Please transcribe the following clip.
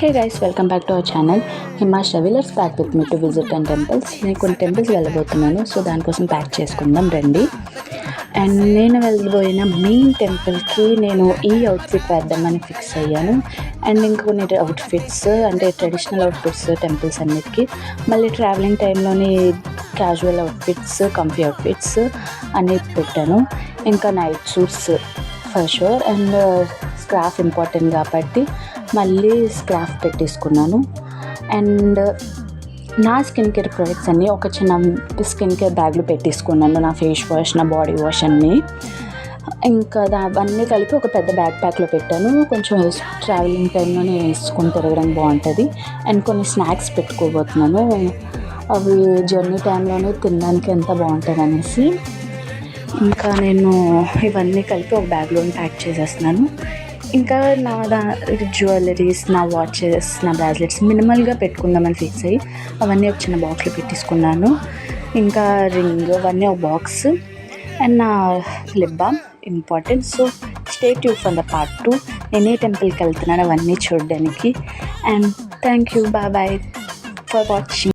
Hey guys, welcome back to our channel Himash Ravi. Let's pack with me to visit and temples. నేను కొన్ని temples వెళ్ళబోతున్నాను, so దానికోసం pack చేసుకుందాం రండి. అండ్ నేను వెళ్ళబోయిన మెయిన్ టెంపుల్కి నేను ఈ అవుట్ఫిట్ వేద్దామని ఫిక్స్ అయ్యాను. అండ్ ఇంకా కొన్ని అవుట్ఫిట్స్ అంటే ట్రెడిషనల్ అవుట్ఫిట్స్ టెంపుల్స్ అన్నిటికీ, మళ్ళీ ట్రావెలింగ్ టైంలోని క్యాజువల్ అవుట్ఫిట్స్, కంఫీ అవుట్ఫిట్స్ అనేది పెట్టాను. ఇంకా night suits for sure. And scarf important కాబట్టి మళ్ళీ స్క్రాఫ్ పెట్టేసుకున్నాను. అండ్ నా స్కిన్ కేర్ ప్రొడక్ట్స్ అన్నీ ఒక చిన్న స్కిన్ కేర్ బ్యాగ్లో పెట్టేసుకున్నాను. నా ఫేస్ వాష్, నా బాడీ వాష్ అన్నీ ఇంకా అవన్నీ కలిపి ఒక పెద్ద బ్యాక్ ప్యాక్లో పెట్టాను. కొంచెం ట్రావెలింగ్ టైంలోనే వేసుకొని తిరగడం బాగుంటుంది. అండ్ కొన్ని స్నాక్స్ పెట్టుకోబోతున్నాను, అవి జర్నీ టైంలోనే తినడానికి ఎంత బాగుంటుంది అనేసి. ఇంకా నేను ఇవన్నీ కలిపి ఒక బ్యాగ్లో ప్యాక్ చేసేస్తున్నాను. ఇంకా నా జ్యువెలరీస్, నా వాచెస్, నా బ్రాస్లెట్స్ మినిమల్గా పెట్టుకుందామని ఫిక్స్ అయ్యి అవన్నీ ఒక చిన్న బాక్స్లో పెట్టేసుకున్నాను. ఇంకా రింగ్ అవన్నీ ఒక బాక్స్. అండ్ నా lip balm important. So stay tune for the part 2. నేను ఏ టెంపుల్కి వెళ్తున్నాను అవన్నీ చూడడానికి. And thank you, bye for watching.